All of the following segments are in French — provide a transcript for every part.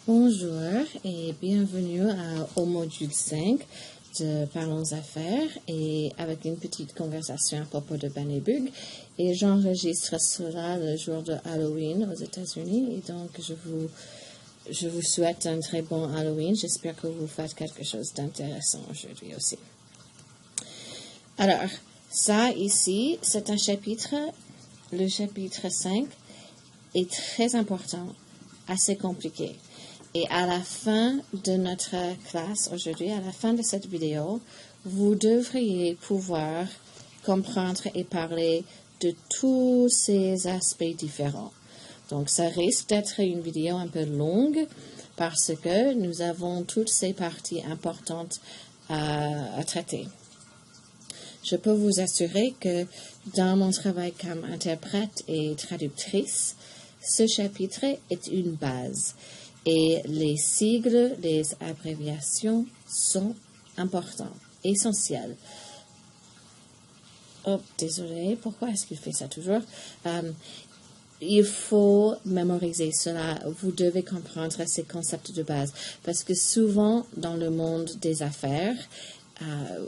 Bonjour et bienvenue au module 5 de Parlons Affaires et avec une petite conversation à propos de Bunny Bug. Et j'enregistre cela le jour de Halloween aux États-Unis et donc je vous souhaite un très bon Halloween. J'espère que vous faites quelque chose d'intéressant aujourd'hui aussi. Alors, ça ici, c'est un chapitre, le chapitre 5 est très important, assez compliqué. Et à la fin de notre classe aujourd'hui, à la fin de cette vidéo, vous devriez pouvoir comprendre et parler de tous ces aspects différents. Donc, ça risque d'être une vidéo un peu longue parce que nous avons toutes ces parties importantes à traiter. Je peux vous assurer que dans mon travail comme interprète et traductrice, ce chapitre est une base. Et les sigles, les abréviations sont importants, essentiels. Oh, désolé, pourquoi est-ce qu'il fait ça toujours? Il faut mémoriser cela. Vous devez comprendre ces concepts de base. Parce que souvent, dans le monde des affaires,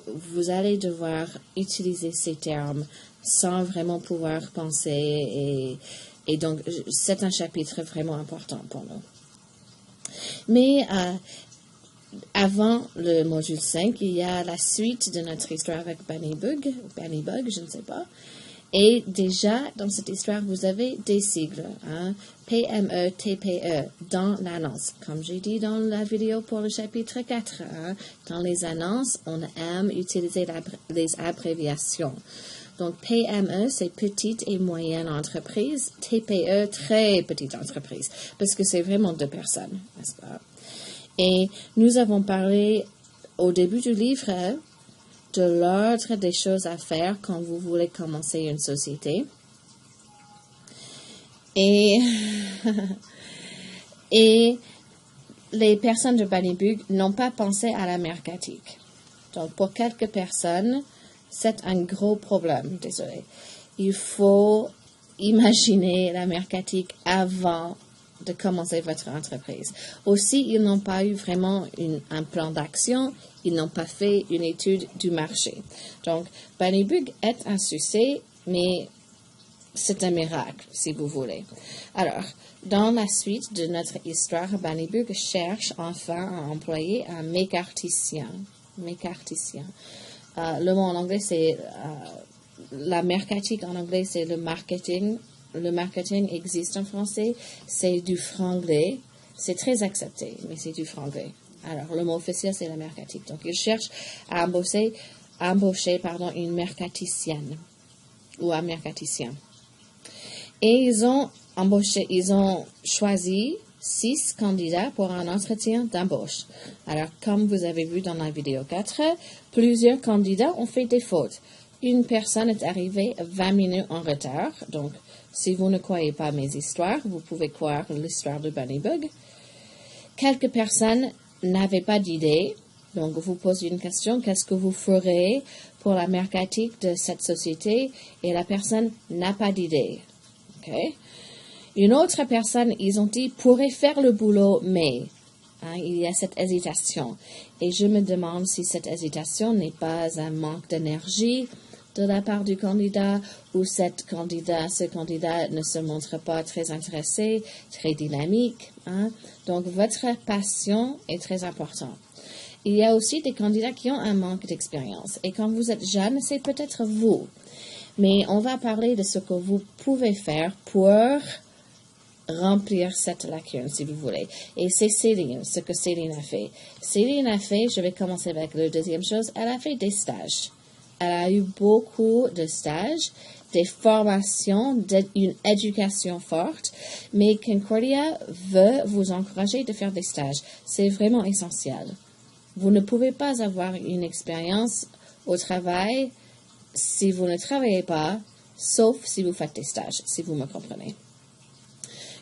vous allez devoir utiliser ces termes sans vraiment pouvoir penser. Et donc, c'est un chapitre vraiment important pour nous. Mais avant le module 5, il y a la suite de notre histoire avec Bunny Bug, je ne sais pas. Et déjà, dans cette histoire, vous avez des sigles, hein, PME, TPE, dans l'annonce. Comme j'ai dit dans la vidéo pour le chapitre 4, hein, dans les annonces, on aime utiliser les abréviations. Donc, PME, c'est petite et moyenne entreprise. TPE, très petite entreprise, parce que c'est vraiment 2 personnes, n'est-ce pas? Et nous avons parlé au début du livre de l'ordre des choses à faire quand vous voulez commencer une société. Et les personnes de Bunny Bug n'ont pas pensé à la mercatique. Donc, pour quelques personnes, c'est un gros problème, désolé. Il faut imaginer la mercatique avant de commencer votre entreprise. Aussi, ils n'ont pas eu vraiment un plan d'action, ils n'ont pas fait une étude du marché. Donc, Bunny Bug est un succès, mais c'est un miracle, si vous voulez. Alors, dans la suite de notre histoire, Bunny Bug cherche enfin à employer un mécarticien. Le mot en anglais, c'est la mercatique en anglais, c'est le marketing. Le marketing existe en français, c'est du franglais. C'est très accepté, mais c'est du franglais. Alors, le mot officiel, c'est la mercatique. Donc, ils cherchent à embaucher une mercaticienne ou un mercaticien. Et ils ont choisi 6 candidats pour un entretien d'embauche. Alors, comme vous avez vu dans la vidéo 4, plusieurs candidats ont fait des fautes. Une personne est arrivée 20 minutes en retard. Donc, si vous ne croyez pas mes histoires, vous pouvez croire l'histoire de Bunny Bug. Quelques personnes n'avaient pas d'idée. Donc, vous posez une question, qu'est-ce que vous ferez pour la mercatique de cette société? Et la personne n'a pas d'idée. Okay? Une autre personne, ils ont dit, pourrait faire le boulot, mais il y a cette hésitation. Et je me demande si cette hésitation n'est pas un manque d'énergie de la part du candidat ou ce candidat ne se montre pas très intéressé, très dynamique. Hein? Donc, votre passion est très importante. Il y a aussi des candidats qui ont un manque d'expérience. Et quand vous êtes jeune, c'est peut-être vous. Mais on va parler de ce que vous pouvez faire pour remplir cette lacune, si vous voulez. Et c'est Céline, ce que Céline a fait. Céline a fait, je vais commencer avec la deuxième chose, elle a fait des stages. Elle a eu beaucoup de stages, des formations, une éducation forte, mais Concordia veut vous encourager de faire des stages. C'est vraiment essentiel. Vous ne pouvez pas avoir une expérience au travail si vous ne travaillez pas, sauf si vous faites des stages, si vous me comprenez.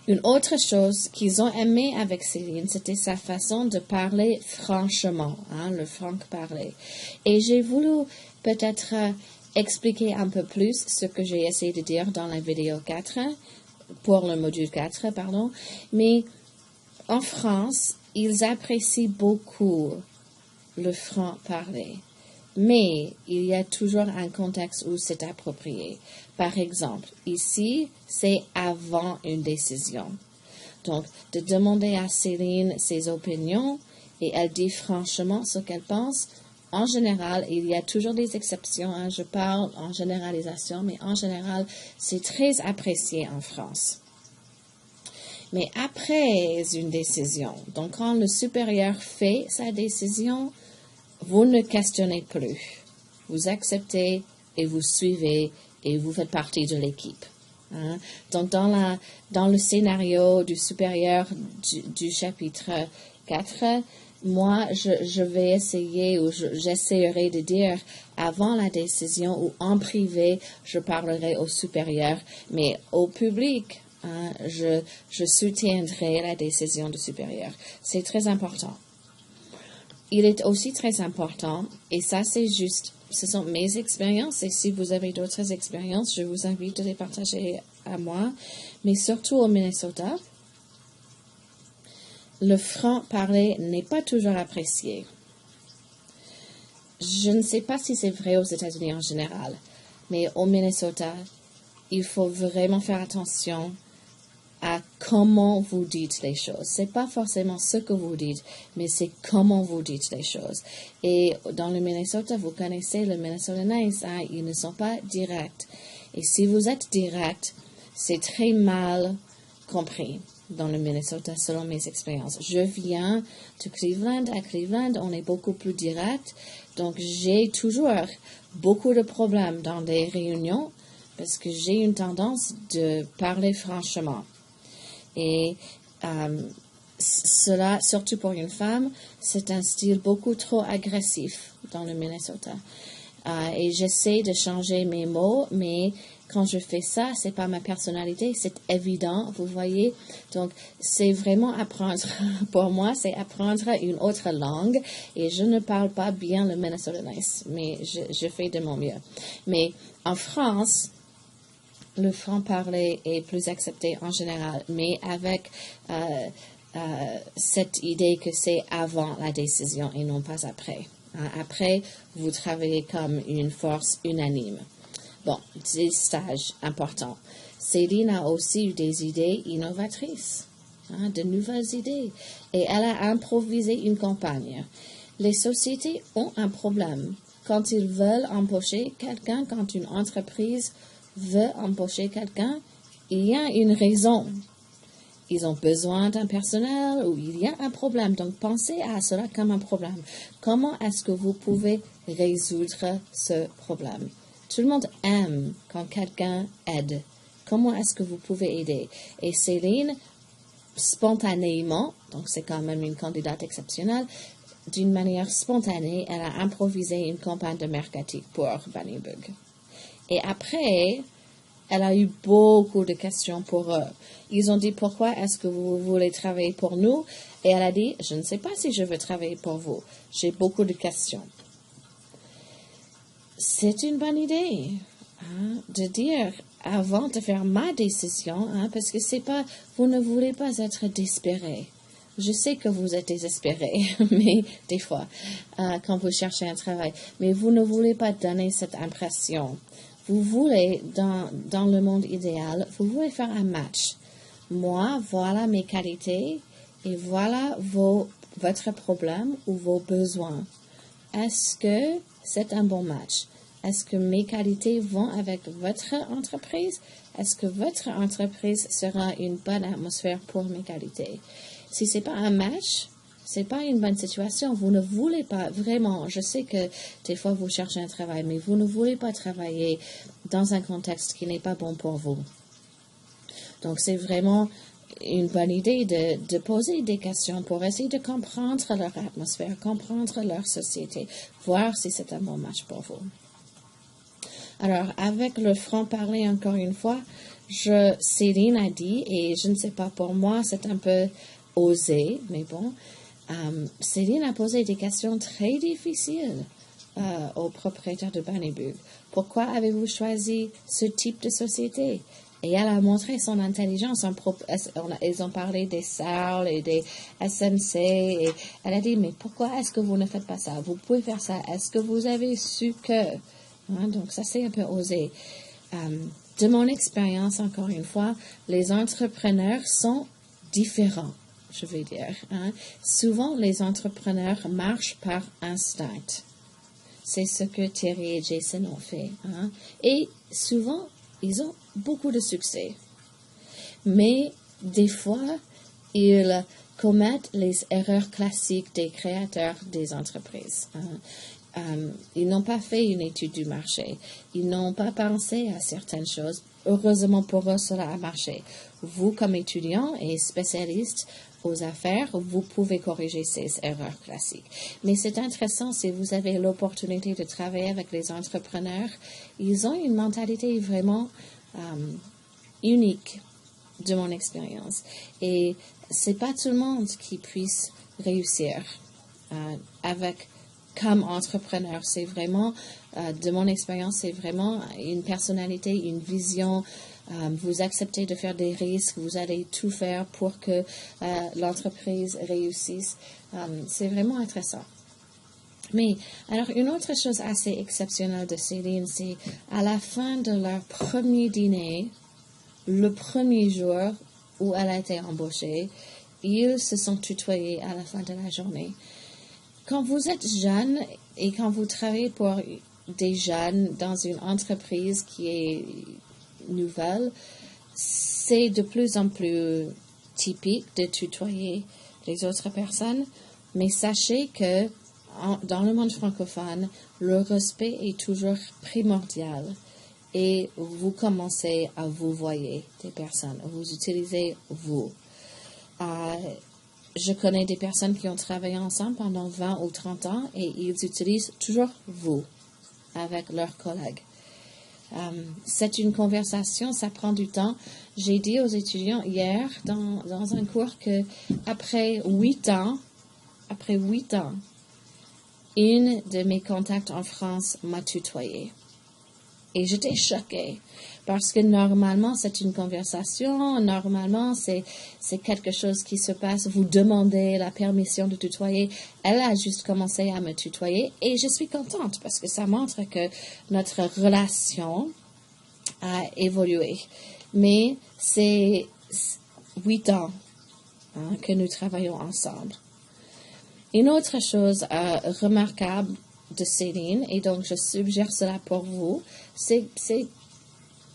Une autre chose qu'ils ont aimé avec Céline, c'était sa façon de parler franchement, le franc parler. Et j'ai voulu peut-être expliquer un peu plus ce que j'ai essayé de dire dans la vidéo 4, pour le module 4, pardon. Mais En France, ils apprécient beaucoup le franc-parler. Mais il y a toujours un contexte où c'est approprié. Par exemple, ici, c'est avant une décision. Donc, de demander à Céline ses opinions et elle dit franchement ce qu'elle pense. En général, il y a toujours des exceptions. Hein, je parle en généralisation, mais en général, c'est très apprécié en France. Mais après une décision, donc quand le supérieur fait sa décision, vous ne questionnez plus. Vous acceptez et vous suivez et vous faites partie de l'équipe. Hein? Donc, dans le scénario du supérieur du chapitre 4, moi, je vais essayer ou j'essaierai de dire avant la décision ou en privé, je parlerai au supérieur, mais au public, hein, je soutiendrai la décision du supérieur. C'est très important. Il est aussi très important, et ça c'est juste, ce sont mes expériences, et si vous avez d'autres expériences, je vous invite à les partager à moi, mais surtout au Minnesota, le franc-parler n'est pas toujours apprécié. Je ne sais pas si c'est vrai aux États-Unis en général, mais au Minnesota, il faut vraiment faire attention à comment vous dites les choses. C'est pas forcément ce que vous dites, mais c'est comment vous dites les choses. Et dans le Minnesota, vous connaissez le Minnesota Nice, hein, ils ne sont pas directs. Et si vous êtes direct, c'est très mal compris dans le Minnesota, selon mes expériences. Je viens de Cleveland. À Cleveland, on est beaucoup plus direct. Donc, j'ai toujours beaucoup de problèmes dans des réunions parce que j'ai une tendance de parler franchement. Et cela, surtout pour une femme, c'est un style beaucoup trop agressif dans le Minnesota. Et j'essaie de changer mes mots, mais quand je fais ça, c'est pas ma personnalité, c'est évident, vous voyez. Donc, c'est vraiment apprendre, pour moi, c'est apprendre une autre langue. Et je ne parle pas bien le Minnesota Nice, mais je fais de mon mieux. Mais en France, le franc-parler est plus accepté en général, mais avec cette idée que c'est avant la décision et non pas après. Après, vous travaillez comme une force unanime. Bon, des stages importants. Céline a aussi eu des idées innovatrices, de nouvelles idées, et elle a improvisé une campagne. Les sociétés ont un problème quand ils veulent embaucher quelqu'un, quand une entreprise veut embaucher quelqu'un, il y a une raison. Ils ont besoin d'un personnel ou il y a un problème. Donc, pensez à cela comme un problème. Comment est-ce que vous pouvez résoudre ce problème? Tout le monde aime quand quelqu'un aide. Comment est-ce que vous pouvez aider? Et Céline, spontanément, donc c'est quand même une candidate exceptionnelle, d'une manière spontanée, elle a improvisé une campagne de marketing pour Bunny Bug. Et après, elle a eu beaucoup de questions pour eux. Ils ont dit, pourquoi est-ce que vous voulez travailler pour nous? Et elle a dit, je ne sais pas si je veux travailler pour vous. J'ai beaucoup de questions. C'est une bonne idée de dire, avant de faire ma décision, parce que c'est pas, vous ne voulez pas être désespéré. Je sais que vous êtes désespéré, mais des fois, quand vous cherchez un travail. Mais vous ne voulez pas donner cette impression. Vous voulez, dans le monde idéal, vous voulez faire un match. Moi, voilà mes qualités et voilà votre problème ou vos besoins. Est-ce que c'est un bon match? Est-ce que mes qualités vont avec votre entreprise? Est-ce que votre entreprise sera une bonne atmosphère pour mes qualités? Si c'est pas un match, c'est pas une bonne situation. Vous ne voulez pas vraiment, je sais que des fois vous cherchez un travail, mais vous ne voulez pas travailler dans un contexte qui n'est pas bon pour vous. Donc c'est vraiment une bonne idée de poser des questions pour essayer de comprendre leur atmosphère, comprendre leur société, voir si c'est un bon match pour vous. Alors, avec le franc-parler, encore une fois, Céline a dit, et je ne sais pas, pour moi, c'est un peu osé, mais bon, Céline a posé des questions très difficiles au propriétaire de Bunny Bug. Pourquoi avez-vous choisi ce type de société? Et elle a montré son intelligence. Ils ont parlé des SARL et des SMC. Et elle a dit, mais pourquoi est-ce que vous ne faites pas ça? Vous pouvez faire ça. Est-ce que vous avez su que? Donc, ça, c'est un peu osé. De mon expérience, encore une fois, les entrepreneurs sont différents, je vais dire. Souvent, les entrepreneurs marchent par instinct. C'est ce que Thierry et Jason ont fait. Et souvent, ils ont beaucoup de succès. Mais des fois, ils commettent les erreurs classiques des créateurs des entreprises. Ils n'ont pas fait une étude du marché. Ils n'ont pas pensé à certaines choses. Heureusement pour eux, cela a marché. Vous, comme étudiants et spécialistes aux affaires, vous pouvez corriger ces erreurs classiques. Mais c'est intéressant si vous avez l'opportunité de travailler avec les entrepreneurs. Ils ont une mentalité vraiment unique de mon expérience. Et c'est pas tout le monde qui puisse réussir comme entrepreneur. C'est vraiment, de mon expérience, c'est vraiment une personnalité, une vision. Vous acceptez de faire des risques, vous allez tout faire pour que l'entreprise réussisse. C'est vraiment intéressant. Mais, alors, une autre chose assez exceptionnelle de Céline, c'est à la fin de leur premier dîner, le premier jour où elle a été embauchée, ils se sont tutoyés à la fin de la journée. Quand vous êtes jeune et quand vous travaillez pour des jeunes dans une entreprise qui est nouvelle, c'est de plus en plus typique de tutoyer les autres personnes. Mais sachez que dans le monde francophone, le respect est toujours primordial. Et vous commencez à vous voyer des personnes. Vous utilisez vous. Je connais des personnes qui ont travaillé ensemble pendant 20 ou 30 ans et ils utilisent toujours vous avec leurs collègues. C'est une conversation, ça prend du temps. J'ai dit aux étudiants hier dans un cours que après 8 ans, une de mes contacts en France m'a tutoyé. Et j'étais choquée parce que normalement, c'est une conversation, normalement, c'est quelque chose qui se passe. Vous demandez la permission de tutoyer. Elle a juste commencé à me tutoyer et je suis contente parce que ça montre que notre relation a évolué. Mais c'est 8 ans que nous travaillons ensemble. Une autre chose remarquable de Céline, et donc je suggère cela pour vous, c'est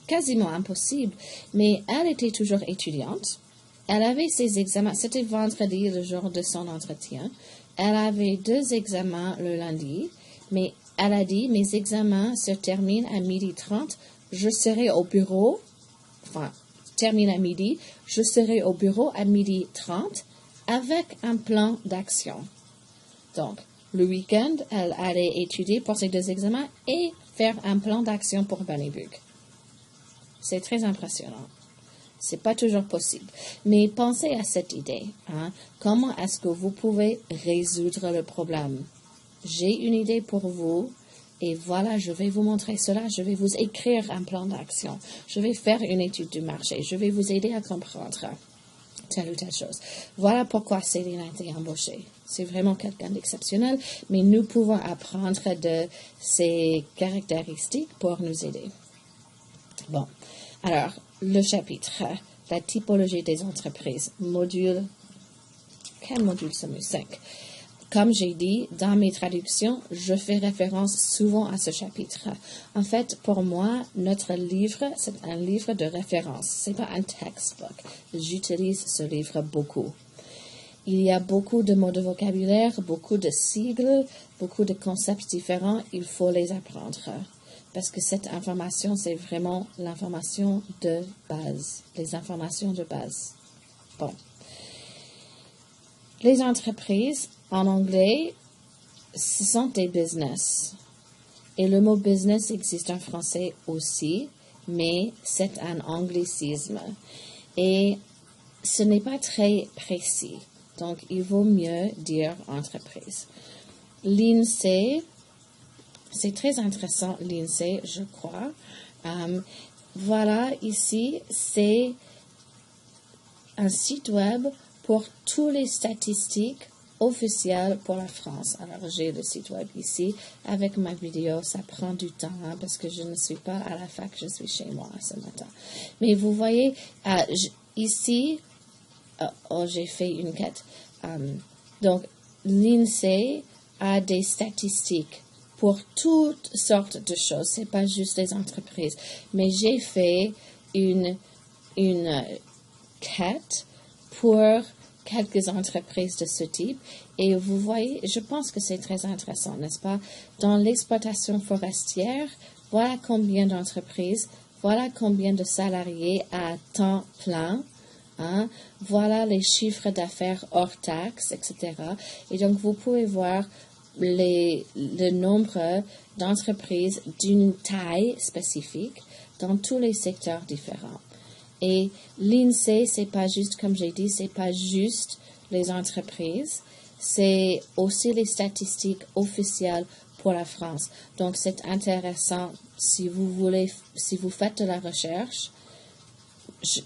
quasiment impossible, mais elle était toujours étudiante. Elle avait ses examens, c'était vendredi, le jour de son entretien. Elle avait 2 examens le lundi, mais elle a dit, mes examens se terminent à 12h30, je serai au bureau, termine à midi, je serai au bureau à 12h30 avec un plan d'action. Donc, le week-end, elle allait étudier pour ses 2 examens et faire un plan d'action pour Bonnybrook. C'est très impressionnant. C'est pas toujours possible. Mais pensez à cette idée. Comment est-ce que vous pouvez résoudre le problème? J'ai une idée pour vous et voilà, je vais vous montrer cela. Je vais vous écrire un plan d'action. Je vais faire une étude du marché. Je vais vous aider à comprendre telle ou telle chose. Voilà pourquoi Céline a été embauchée. C'est vraiment quelqu'un d'exceptionnel, mais nous pouvons apprendre de ses caractéristiques pour nous aider. Bon, alors, le chapitre, la typologie des entreprises, module, quel module sommes-nous? 5. Comme j'ai dit, dans mes traductions, je fais référence souvent à ce chapitre. En fait, pour moi, notre livre, c'est un livre de référence. C'est pas un textbook. J'utilise ce livre beaucoup. Il y a beaucoup de mots de vocabulaire, beaucoup de sigles, beaucoup de concepts différents. Il faut les apprendre. Parce que cette information, c'est vraiment l'information de base. Les informations de base. Bon. Les entreprises, en anglais, ce sont des business. Et le mot business existe en français aussi, mais c'est un anglicisme. Et ce n'est pas très précis. Donc, il vaut mieux dire entreprise. L'INSEE, c'est très intéressant, l'INSEE, je crois. voilà, ici, c'est un site web pour toutes les statistiques officielles pour la France. Alors, j'ai le site web ici avec ma vidéo. Ça prend du temps parce que je ne suis pas à la fac, je suis chez moi ce matin. Mais vous voyez, ici, j'ai fait une quête. Donc, l'INSEE a des statistiques pour toutes sortes de choses. C'est pas juste les entreprises. Mais j'ai fait une quête pour quelques entreprises de ce type. Et vous voyez, je pense que c'est très intéressant, n'est-ce pas? Dans l'exploitation forestière, voilà combien d'entreprises, voilà combien de salariés à temps plein. Hein? Voilà les chiffres d'affaires hors taxes, etc. Et donc, vous pouvez voir le nombre d'entreprises d'une taille spécifique dans tous les secteurs différents. Et l'INSEE, c'est pas juste, comme j'ai dit, c'est pas juste les entreprises, c'est aussi les statistiques officielles pour la France. Donc, c'est intéressant si vous faites de la recherche,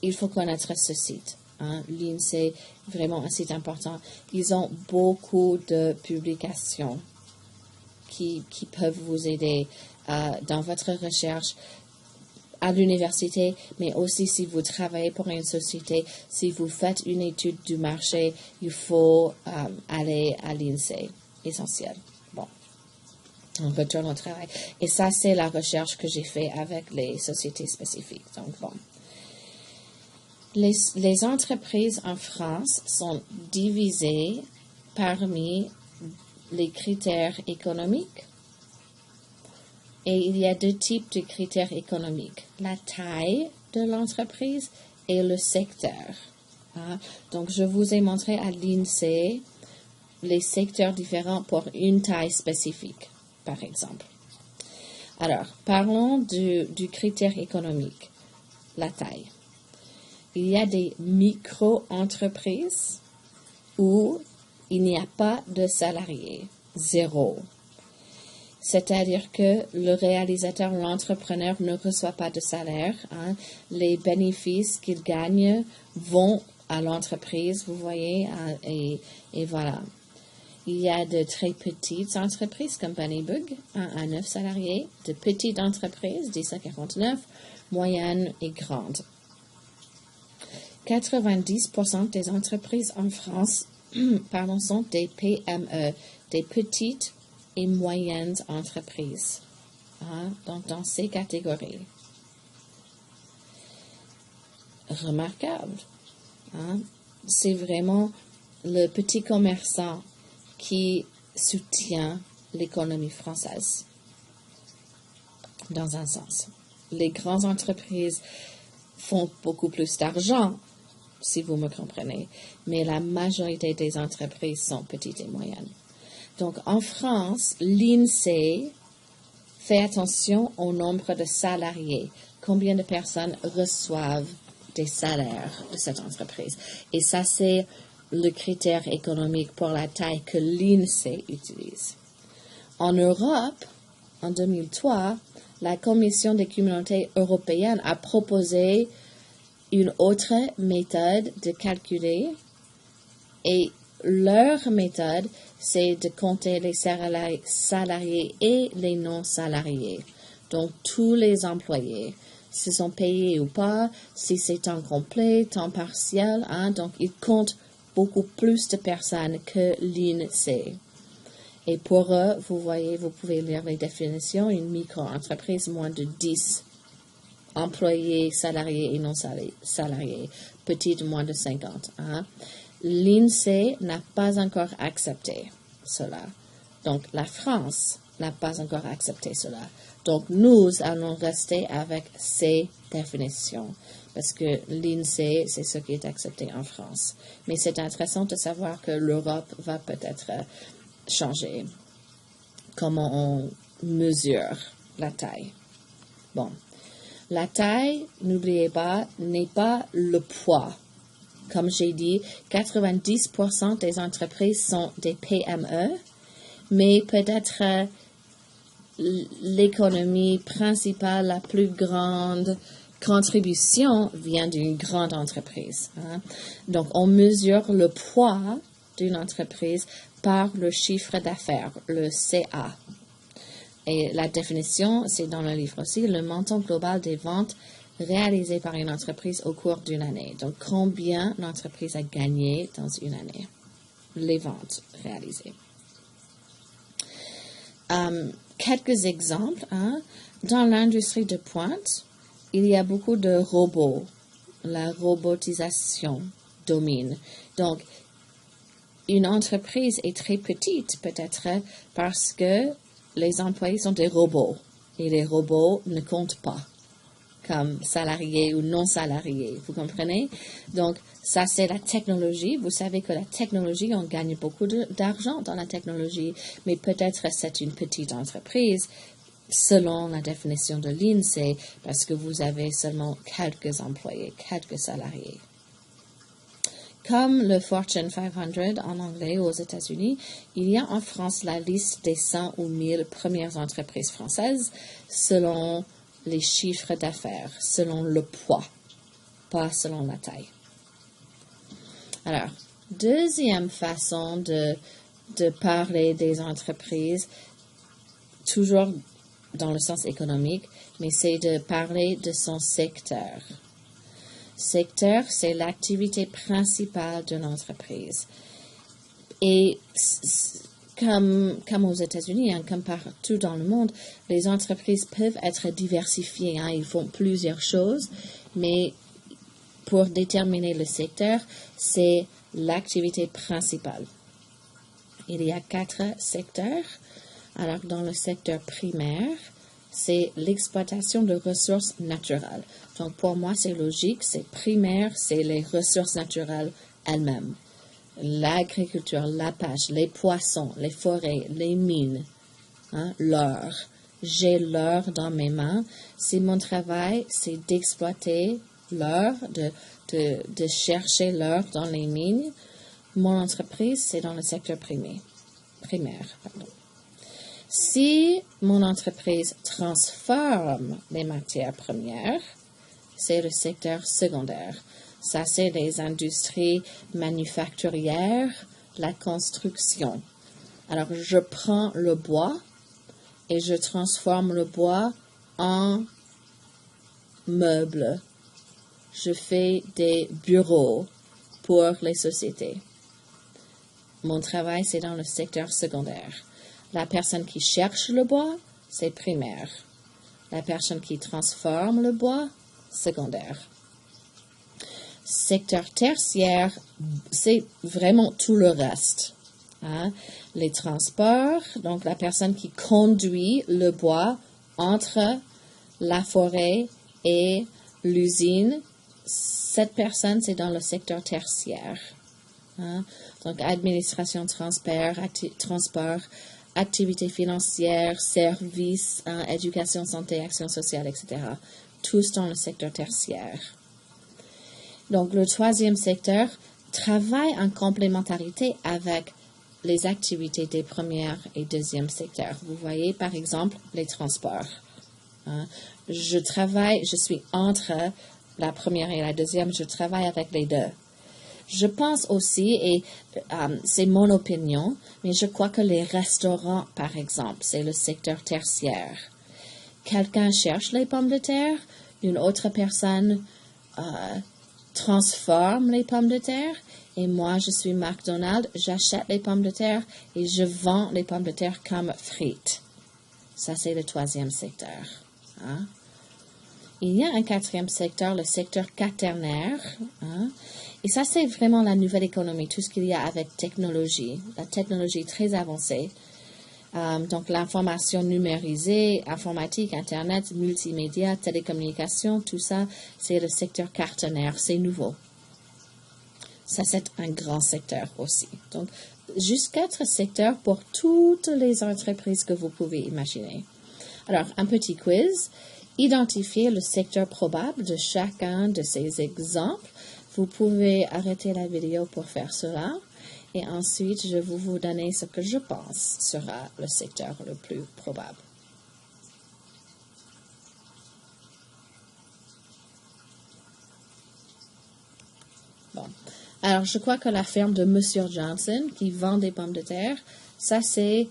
il faut connaître ce site. Hein. L'INSEE, vraiment un site important. Ils ont beaucoup de publications qui peuvent vous aider dans votre recherche à l'université, mais aussi si vous travaillez pour une société, si vous faites une étude du marché, il faut aller à l'INSEE, essentiel. Bon, on retourne au travail. Et ça, c'est la recherche que j'ai faite avec les sociétés spécifiques. Donc, bon. Les entreprises en France sont divisées parmi les critères économiques. Et il y a deux types de critères économiques, la taille de l'entreprise et le secteur. Hein? Donc, je vous ai montré à l'INSEE les secteurs différents pour une taille spécifique, par exemple. Alors, parlons du critère économique, la taille. Il y a des micro-entreprises où il n'y a pas de salariés, zéro. C'est-à-dire que le réalisateur, l'entrepreneur ne reçoit pas de salaire. Hein. Les bénéfices qu'il gagne vont à l'entreprise, vous voyez, et voilà. Il y a de très petites entreprises comme Bunnybug, 1 à 9 salariés, de petites entreprises, 10 à 49, moyennes et grandes. 90% des entreprises en France sont des PME, des petites et moyennes entreprises. Hein, donc, dans ces catégories. Remarquable. Hein, c'est vraiment le petit commerçant qui soutient l'économie française. Dans un sens. Les grandes entreprises font beaucoup plus d'argent, si vous me comprenez, mais la majorité des entreprises sont petites et moyennes. Donc, en France, l'INSEE fait attention au nombre de salariés. Combien de personnes reçoivent des salaires de cette entreprise? Et ça, c'est le critère économique pour la taille que l'INSEE utilise. En Europe, en 2003, la Commission des communautés européennes a proposé une autre méthode de calculer et leur méthode, c'est de compter les salariés et les non-salariés. Donc, tous les employés, s'ils sont payés ou pas, si c'est temps complet, temps partiel. Hein, donc, ils comptent beaucoup plus de personnes que l'INSEE. Et pour eux, vous voyez, vous pouvez lire les définitions, une micro-entreprise, moins de 10 employés, salariés et non-salariés, petite, moins de 50. Hein. L'INSEE n'a pas encore accepté cela. Donc, la France n'a pas encore accepté cela. Donc, nous allons rester avec ces définitions parce que l'INSEE, c'est ce qui est accepté en France. Mais c'est intéressant de savoir que l'Europe va peut-être changer comment on mesure la taille. Bon. La taille, n'oubliez pas, n'est pas le poids. Comme j'ai dit, 90% des entreprises sont des PME, mais peut-être l'économie principale, la plus grande contribution vient d'une grande entreprise. Hein. Donc, on mesure le poids d'une entreprise par le chiffre d'affaires, le CA. Et la définition, c'est dans le livre aussi, le montant global des ventes réalisées par une entreprise au cours d'une année. Donc, combien l'entreprise a gagné dans une année? Les ventes réalisées. Quelques exemples. Hein. Dans l'industrie de pointe, il y a beaucoup de robots. La robotisation domine. Donc, une entreprise est très petite, peut-être parce que les employés sont des robots. Et les robots ne comptent pas comme salariés ou non salariés. Vous comprenez? Donc, ça, c'est la technologie. Vous savez que la technologie, on gagne beaucoup d'argent dans la technologie, mais peut-être c'est une petite entreprise. Selon la définition de l'INSEE, parce que vous avez seulement quelques employés, quelques salariés. Comme le Fortune 500 en anglais aux États-Unis, il y a en France la liste des 100 ou 1000 premières entreprises françaises selon les chiffres d'affaires, selon le poids, pas selon la taille. Alors, deuxième façon de parler des entreprises, toujours dans le sens économique, mais c'est de parler de son secteur. Secteur, c'est l'activité principale d'une entreprise. Et comme aux États-Unis, hein, comme partout dans le monde, les entreprises peuvent être diversifiées. Hein, ils font plusieurs choses, mais pour déterminer le secteur, c'est l'activité principale. Il y a 4 secteurs. Alors, dans le secteur primaire, c'est l'exploitation de ressources naturelles. Donc, pour moi, c'est logique. C'est primaire, c'est les ressources naturelles elles-mêmes. L'agriculture, la pêche, les poissons, les forêts, les mines, hein, l'or. J'ai l'or dans mes mains. C'est mon travail, c'est d'exploiter l'or, de chercher l'or dans les mines. Mon entreprise, c'est dans le secteur primaire. Si mon entreprise transforme les matières premières, c'est le secteur secondaire. Ça, c'est les industries manufacturières, la construction. Alors, je prends le bois et je transforme le bois en meubles. Je fais des bureaux pour les sociétés. Mon travail, c'est dans le secteur secondaire. La personne qui cherche le bois, c'est primaire. La personne qui transforme le bois, secondaire. Secteur tertiaire, c'est vraiment tout le reste. Hein? Les transports, donc la personne qui conduit le bois entre la forêt et l'usine, cette personne, c'est dans le secteur tertiaire. Hein? Donc, administration, transport, activités financières, services, éducation, santé, action sociale, etc. Tous dans le secteur tertiaire. Donc, le troisième secteur travaille en complémentarité avec les activités des premières et deuxième secteurs. Vous voyez, par exemple, les transports. Je suis entre la première et la deuxième, je travaille avec les deux. Je pense aussi, et c'est mon opinion, mais je crois que les restaurants, par exemple, c'est le secteur tertiaire. Quelqu'un cherche les pommes de terre, une autre personne transforme les pommes de terre, et moi, je suis McDonald's, j'achète les pommes de terre et je vends les pommes de terre comme frites. Ça, c'est le troisième secteur. Hein? Il y a un quatrième secteur, le secteur quaternaire. Hein? Et ça, c'est vraiment la nouvelle économie, tout ce qu'il y a avec technologie, la technologie très avancée. Donc, l'information numérisée, informatique, Internet, multimédia, télécommunications, tout ça, c'est le secteur quaternaire, c'est nouveau. Ça, c'est un grand secteur aussi. Donc, juste 4 secteurs pour toutes les entreprises que vous pouvez imaginer. Alors, un petit quiz. Identifiez le secteur probable de chacun de ces exemples. Vous pouvez arrêter la vidéo pour faire cela. Et ensuite, je vais vous donner ce que je pense sera le secteur le plus probable. Bon. Alors, je crois que la ferme de Monsieur Johnson, qui vend des pommes de terre, ça, c'est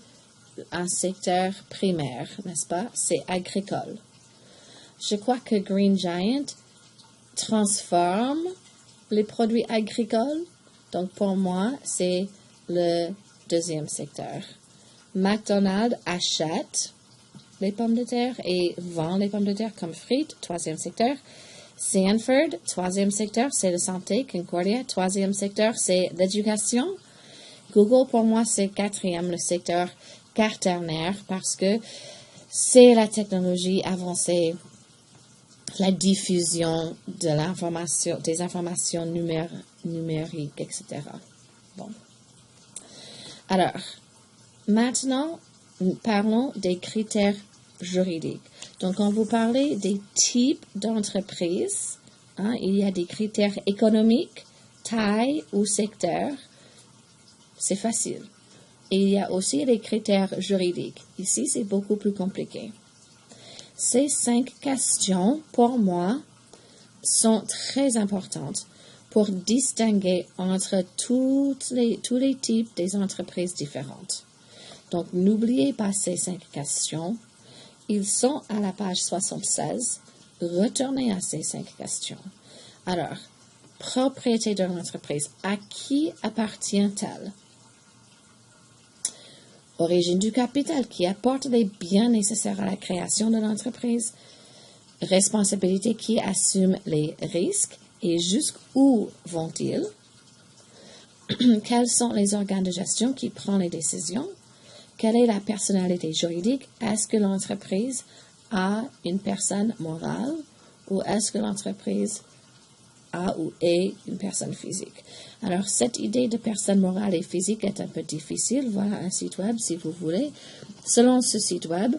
un secteur primaire, n'est-ce pas? C'est agricole. Je crois que Green Giant transforme les produits agricoles. Donc, pour moi, c'est le deuxième secteur. McDonald's achète les pommes de terre et vend les pommes de terre comme frites, troisième secteur. Sanford, troisième secteur, c'est la santé. Concordia, troisième secteur, c'est l'éducation. Google, pour moi, c'est quatrième, le secteur quaternaire, parce que c'est la technologie avancée, la diffusion de l'information, des informations numériques, etc. Bon. Alors, maintenant, parlons des critères juridiques. Donc, quand vous parlez des types d'entreprises, il y a des critères économiques, taille ou secteur. C'est facile. Et il y a aussi des critères juridiques. Ici, c'est beaucoup plus compliqué. Ces 5 questions, pour moi, sont très importantes pour distinguer entre tous les types des entreprises différentes. Donc, n'oubliez pas ces 5 questions. Ils sont à la page 76. Retournez à ces 5 questions. Alors, propriété de l'entreprise. À qui appartient-elle? Origine du capital, qui apporte les biens nécessaires à la création de l'entreprise. Responsabilité, qui assume les risques et jusqu'où vont-ils? Quels sont les organes de gestion qui prennent les décisions? Quelle est la personnalité juridique? Est-ce que l'entreprise a une personne morale ou est-ce que l'entreprise a ou est une personne physique? Alors, cette idée de personne morale et physique est un peu difficile. Voilà un site web si vous voulez. Selon ce site web,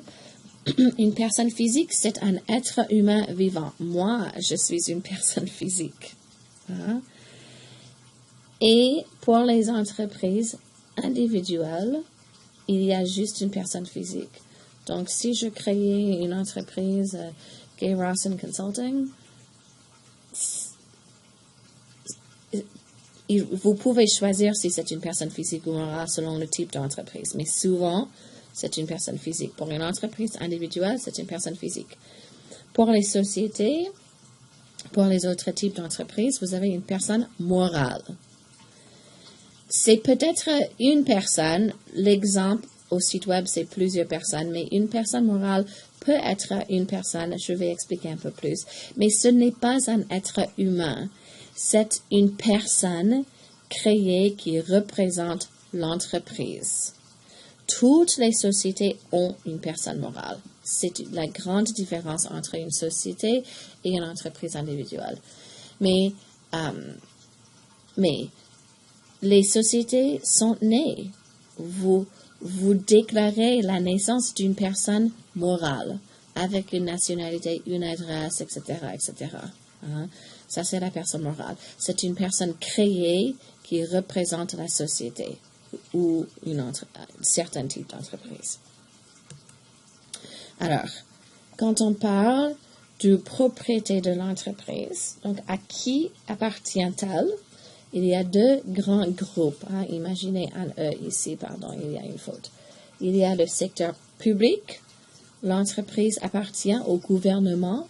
une personne physique, c'est un être humain vivant. Moi, je suis une personne physique. Et pour les entreprises individuelles, il y a juste une personne physique. Donc, si je créais une entreprise Gay Rawson Consulting, vous pouvez choisir si c'est une personne physique ou morale selon le type d'entreprise. Mais souvent, c'est une personne physique. Pour une entreprise individuelle, c'est une personne physique. Pour les sociétés, pour les autres types d'entreprises, vous avez une personne morale. C'est peut-être une personne, l'exemple au site web, c'est plusieurs personnes, mais une personne morale peut être une personne, je vais expliquer un peu plus, mais ce n'est pas un être humain, c'est une personne créée qui représente l'entreprise. Toutes les sociétés ont une personne morale. C'est la grande différence entre une société et une entreprise individuelle. Mais les sociétés sont nées. Vous déclarez la naissance d'une personne morale avec une nationalité, une adresse, etc., etc. Ça, c'est la personne morale. C'est une personne créée qui représente la société ou un certain type d'entreprise. Alors, quand on parle de propriété de l'entreprise, donc à qui appartient-elle? Il y a 2 grands groupes. Imaginez un E ici, pardon, il y a une faute. Il y a le secteur public. L'entreprise appartient au gouvernement.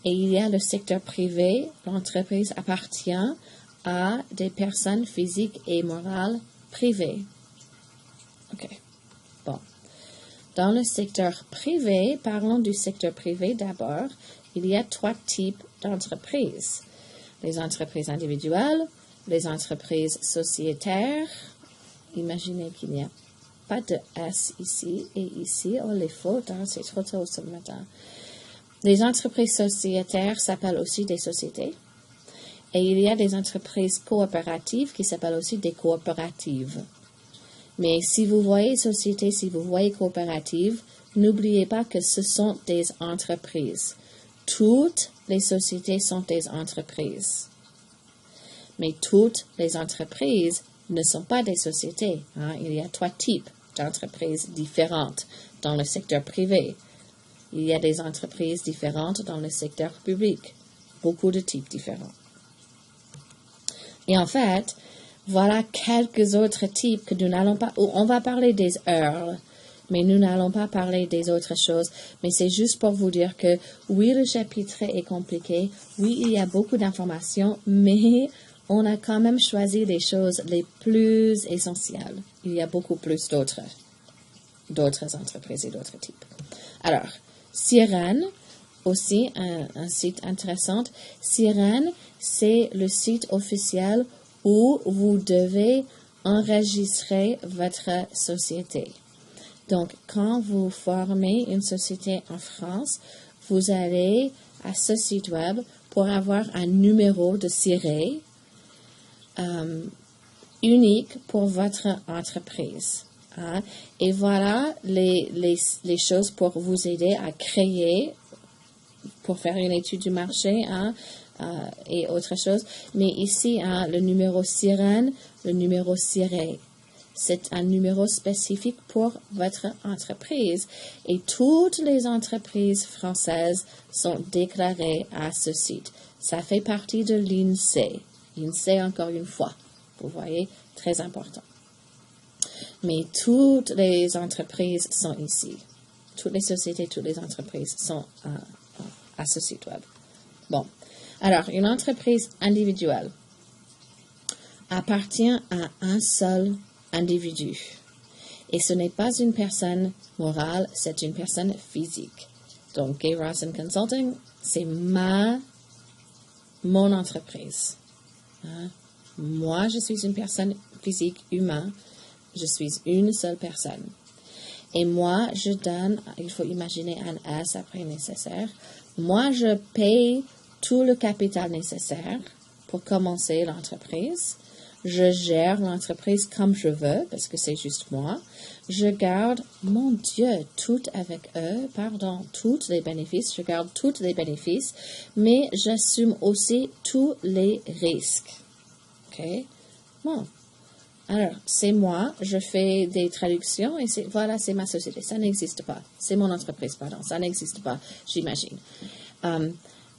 Et il y a le secteur privé. L'entreprise appartient à des personnes physiques et morales privées. OK. Bon. Dans le secteur privé, parlons du secteur privé d'abord. Il y a 3 types d'entreprises. Les entreprises individuelles, les entreprises sociétaires. Imaginez qu'il n'y a pas de S ici et ici. Oh, les fautes, c'est trop tôt ce matin. Les entreprises sociétaires s'appellent aussi des sociétés. Et il y a des entreprises coopératives qui s'appellent aussi des coopératives. Mais si vous voyez société, si vous voyez coopérative, n'oubliez pas que ce sont des entreprises. Toutes les sociétés sont des entreprises. Mais toutes les entreprises ne sont pas des sociétés. Il y a 3 types d'entreprises différentes dans le secteur privé. Il y a des entreprises différentes dans le secteur public. Beaucoup de types différents. Et en fait, voilà quelques autres types que nous n'allons pas, on va parler des heures, mais nous n'allons pas parler des autres choses. Mais c'est juste pour vous dire que oui, le chapitre est compliqué, oui, il y a beaucoup d'informations, mais on a quand même choisi les choses les plus essentielles. Il y a beaucoup plus d'autres entreprises et d'autres types. Alors, Sirène, aussi un site intéressant. Sirène, c'est le site officiel où vous devez enregistrer votre société. Donc, quand vous formez une société en France, vous allez à ce site web pour avoir un numéro de SIRET unique pour votre entreprise. Hein? Et voilà les choses pour vous aider à créer, pour faire une étude du marché hein, et autre chose. Mais ici, hein, le numéro Sirène, le numéro SIRET. C'est un numéro spécifique pour votre entreprise. Et toutes les entreprises françaises sont déclarées à ce site. Ça fait partie de l'INSEE. l'INSEE, encore une fois. Vous voyez, très important. Mais toutes les entreprises sont ici. Toutes les sociétés, toutes les entreprises sont à ce site web. Bon. Alors, une entreprise individuelle appartient à un seul individu. Et ce n'est pas une personne morale, c'est une personne physique. Donc, Gay Rawson Consulting, c'est mon entreprise. Hein? Moi, je suis une personne physique humaine. Je suis une seule personne. Et moi, je donne, il faut imaginer un S après nécessaire. Moi, je paye tout le capital nécessaire pour commencer l'entreprise. Je gère l'entreprise comme je veux, parce que c'est juste moi. Je garde, mon Dieu, tous les bénéfices. Je garde tous les bénéfices, mais j'assume aussi tous les risques. OK? Bon. Alors, c'est moi, je fais des traductions et voilà, c'est ma société. Ça n'existe pas. C'est mon entreprise, pardon. Ça n'existe pas, j'imagine.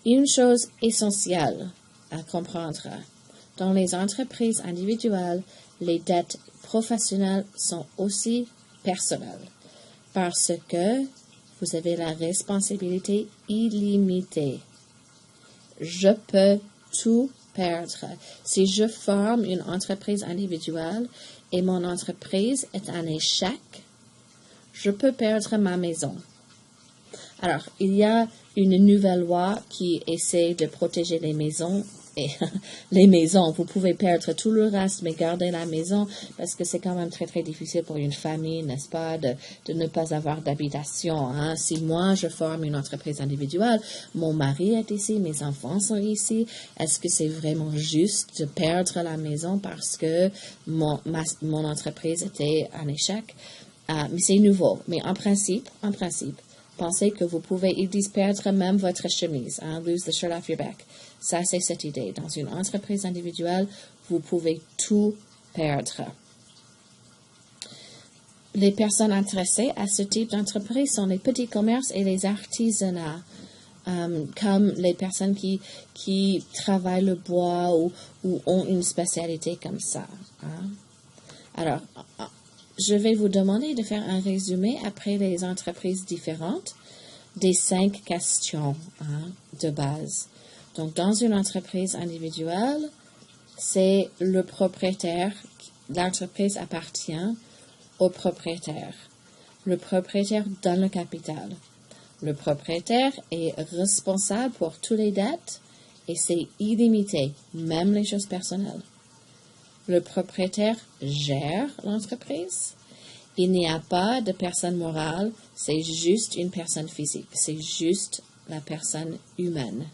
Une chose essentielle à comprendre. Dans les entreprises individuelles, les dettes professionnelles sont aussi personnelles parce que vous avez la responsabilité illimitée. Je peux tout perdre. Si je forme une entreprise individuelle et mon entreprise est un échec, je peux perdre ma maison. Alors, il y a une nouvelle loi qui essaie de protéger les maisons. Et les maisons, vous pouvez perdre tout le reste, mais garder la maison, parce que c'est quand même très, très difficile pour une famille, n'est-ce pas, de ne pas avoir d'habitation. Hein. Si moi, je forme une entreprise individuelle, mon mari est ici, mes enfants sont ici, est-ce que c'est vraiment juste de perdre la maison parce que mon entreprise était un échec? Mais c'est nouveau. Mais en principe, pensez que vous pouvez, ils disent perdre même votre chemise, hein, lose the shirt off your back. Ça, c'est cette idée. Dans une entreprise individuelle, vous pouvez tout perdre. Les personnes intéressées à ce type d'entreprise sont les petits commerces et les artisanats, comme les personnes qui travaillent le bois ou ont une spécialité comme ça. Hein. Alors, je vais vous demander de faire un résumé après les entreprises différentes des 5 questions de base. Donc, dans une entreprise individuelle, c'est le propriétaire, l'entreprise appartient au propriétaire. Le propriétaire donne le capital. Le propriétaire est responsable pour toutes les dettes et c'est illimité, même les choses personnelles. Le propriétaire gère l'entreprise. Il n'y a pas de personne morale, c'est juste une personne physique, c'est juste la personne humaine.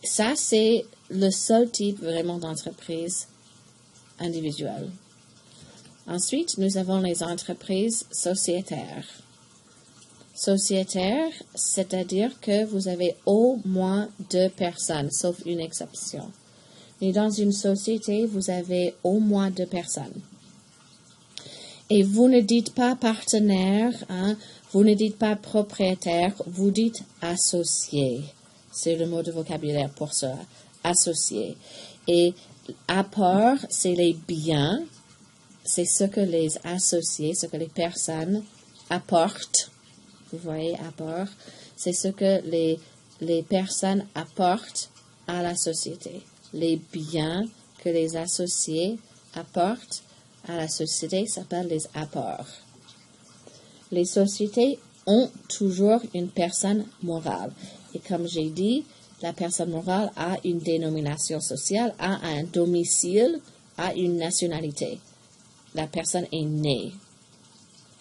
Ça, c'est le seul type vraiment d'entreprise individuelle. Ensuite, nous avons les entreprises sociétaires. Sociétaires, c'est-à-dire que vous avez au moins 2 personnes, sauf une exception. Mais dans une société, vous avez au moins 2 personnes. Et vous ne dites pas partenaire, hein, vous ne dites pas propriétaire, vous dites associé. c'est le mot de vocabulaire pour ça, associé. Et apport, c'est les biens, c'est ce que les associés, ce que les personnes apportent. Vous voyez, apport, c'est ce que les personnes apportent à la société. Les biens que les associés apportent à la société s'appellent les apports. Les sociétés ont toujours une personne morale. Et comme j'ai dit, la personne morale a une dénomination sociale, a un domicile, a une nationalité. La personne est née.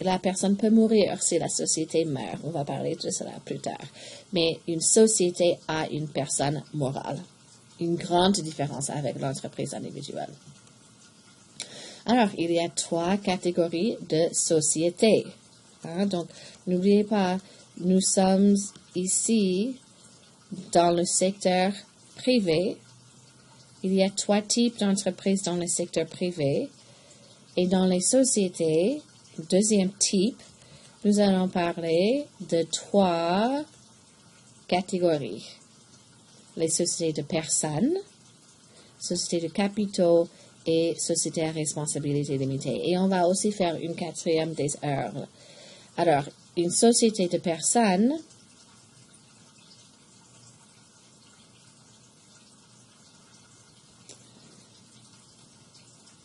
La personne peut mourir si la société meurt. On va parler de cela plus tard. Mais une société a une personne morale. Une grande différence avec l'entreprise individuelle. Alors, il y a 3 catégories de sociétés. Donc, n'oubliez pas, nous sommes ici dans le secteur privé. Il y a 3 types d'entreprises dans le secteur privé. Et dans les sociétés, deuxième type, nous allons parler de 3 catégories. Les sociétés de personnes, sociétés de capitaux et sociétés à responsabilité limitée. Et on va aussi faire une 4e des heures. Alors, une société de personnes,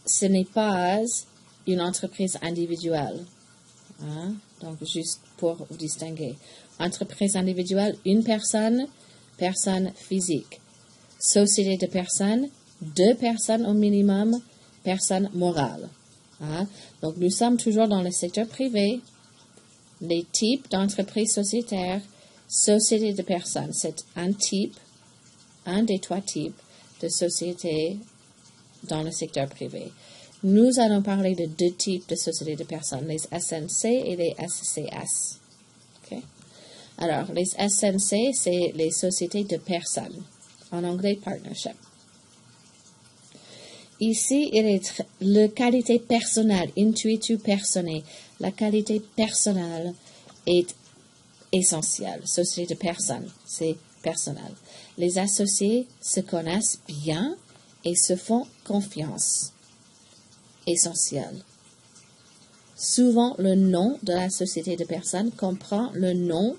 ce n'est pas une entreprise individuelle. Donc, juste pour vous distinguer. Entreprise individuelle, une personne, personne physique. Société de personnes, 2 personnes au minimum, personne morale. Donc, nous sommes toujours dans le secteur privé. Les types d'entreprises sociétaires, société de personnes, c'est un type, un des 3 types de sociétés dans le secteur privé. Nous allons parler de 2 types de sociétés de personnes, les SNC et les SCS. Okay? Alors, les SNC, c'est les sociétés de personnes. En anglais, partnership. Ici, il est la qualité personnelle, intuitu personnel. La qualité personnelle est essentielle. Société de personnes, c'est personnel. Les associés se connaissent bien et se font confiance. Essentiel. Souvent, le nom de la société de personnes comprend le nom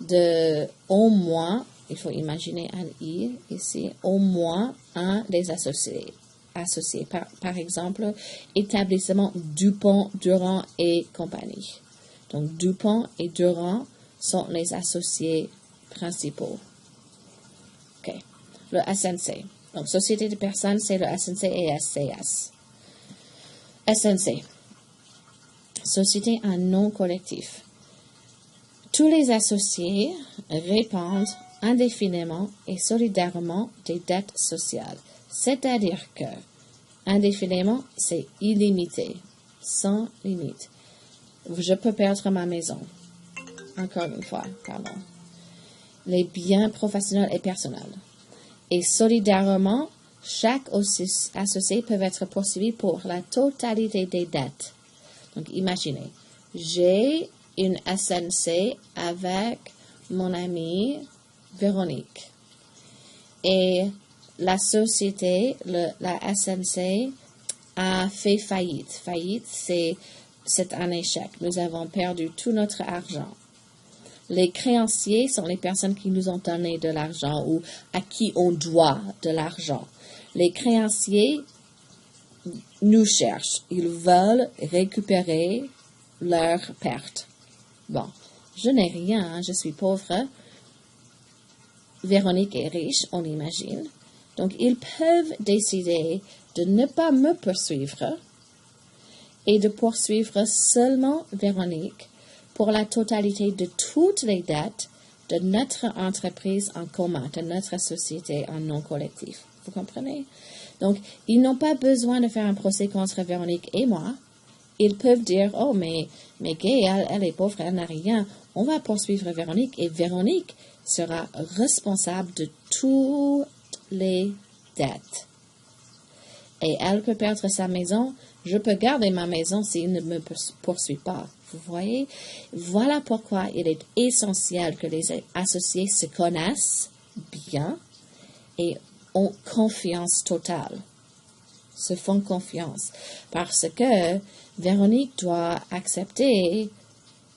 de au moins, il faut imaginer un I ici, au moins un des associés. Par exemple, établissement Dupont, Durand et compagnie. Donc, Dupont et Durand sont les associés principaux. OK. Le SNC. Donc, société de personnes, c'est le SNC et SCS. SNC. Société à nom collectif. Tous les associés répandent indéfiniment et solidairement des dettes sociales. C'est-à-dire que, indéfiniment, c'est illimité, sans limite. Je peux perdre ma maison. Encore une fois, pardon. Les biens professionnels et personnels. Et solidairement, chaque associé peut être poursuivi pour la totalité des dettes. Donc, imaginez, j'ai une SNC avec mon amie Véronique. Et la société, la SNC, a fait faillite. Faillite, c'est un échec. Nous avons perdu tout notre argent. Les créanciers sont les personnes qui nous ont donné de l'argent ou à qui on doit de l'argent. Les créanciers nous cherchent. Ils veulent récupérer leurs pertes. Bon, je n'ai rien, je suis pauvre. Véronique est riche, on imagine. Donc, ils peuvent décider de ne pas me poursuivre et de poursuivre seulement Véronique pour la totalité de toutes les dettes de notre entreprise en commun, de notre société en non collectif. Vous comprenez? Donc, ils n'ont pas besoin de faire un procès contre Véronique et moi. Ils peuvent dire, oh, mais Gay, elle est pauvre, elle n'a rien. On va poursuivre Véronique et Véronique sera responsable de toutes les dettes. Et elle peut perdre sa maison. Je peux garder ma maison s'il ne me poursuit pas. Vous voyez? Voilà pourquoi il est essentiel que les associés se connaissent bien et ont confiance totale, se font confiance, parce que Véronique doit accepter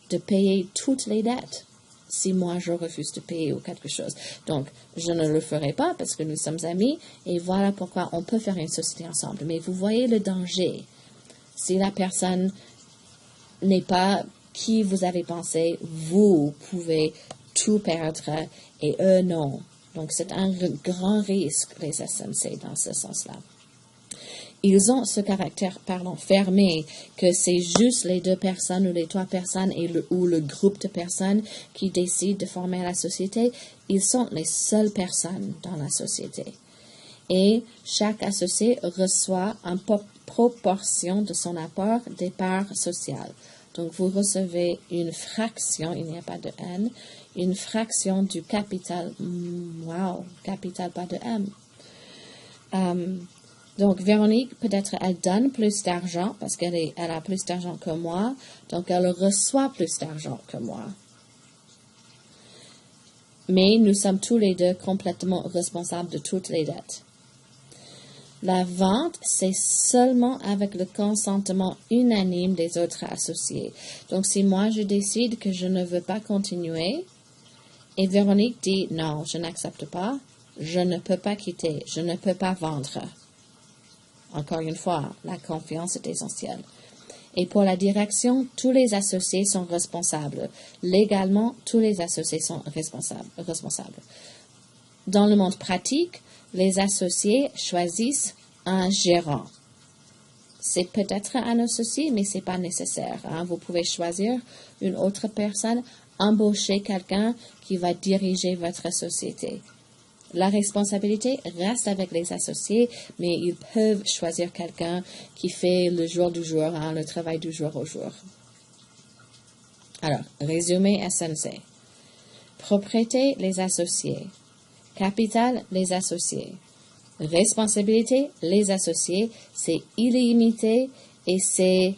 de payer toutes les dettes si moi je refuse de payer ou quelque chose. Donc, je ne le ferai pas parce que nous sommes amis et voilà pourquoi on peut faire une société ensemble. Mais vous voyez le danger. Si la personne n'est pas qui vous avez pensé, vous pouvez tout perdre et eux non. Donc, c'est un grand risque, les SNC, dans ce sens-là. Ils ont ce caractère, fermé, que c'est juste les 2 personnes ou les 3 personnes ou le groupe de personnes qui décident de former la société. Ils sont les seules personnes dans la société. Et chaque associé reçoit une proportion de son apport des parts sociales. Donc, vous recevez une fraction, il n'y a pas de N, une fraction du capital. Capital, pas de M. Donc, Véronique, peut-être, elle donne plus d'argent parce qu'elle a plus d'argent que moi. Donc, elle reçoit plus d'argent que moi. Mais nous sommes tous les 2 complètement responsables de toutes les dettes. La vente, c'est seulement avec le consentement unanime des autres associés. Donc, si moi, je décide que je ne veux pas continuer, et Véronique dit, non, je n'accepte pas, je ne peux pas quitter, je ne peux pas vendre. Encore une fois, la confiance est essentielle. Et pour la direction, tous les associés sont responsables. Légalement, tous les associés sont responsables. Dans le monde pratique, les associés choisissent un gérant. C'est peut-être un associé, mais ce n'est pas nécessaire. Vous pouvez choisir une autre personne, embaucher quelqu'un qui va diriger votre société. La responsabilité reste avec les associés, mais ils peuvent choisir quelqu'un qui fait le jour du jour, le travail du jour au jour. Alors, résumé SNC. Propriété, les associés. Capital, les associés. Responsabilité, les associés. C'est illimité et c'est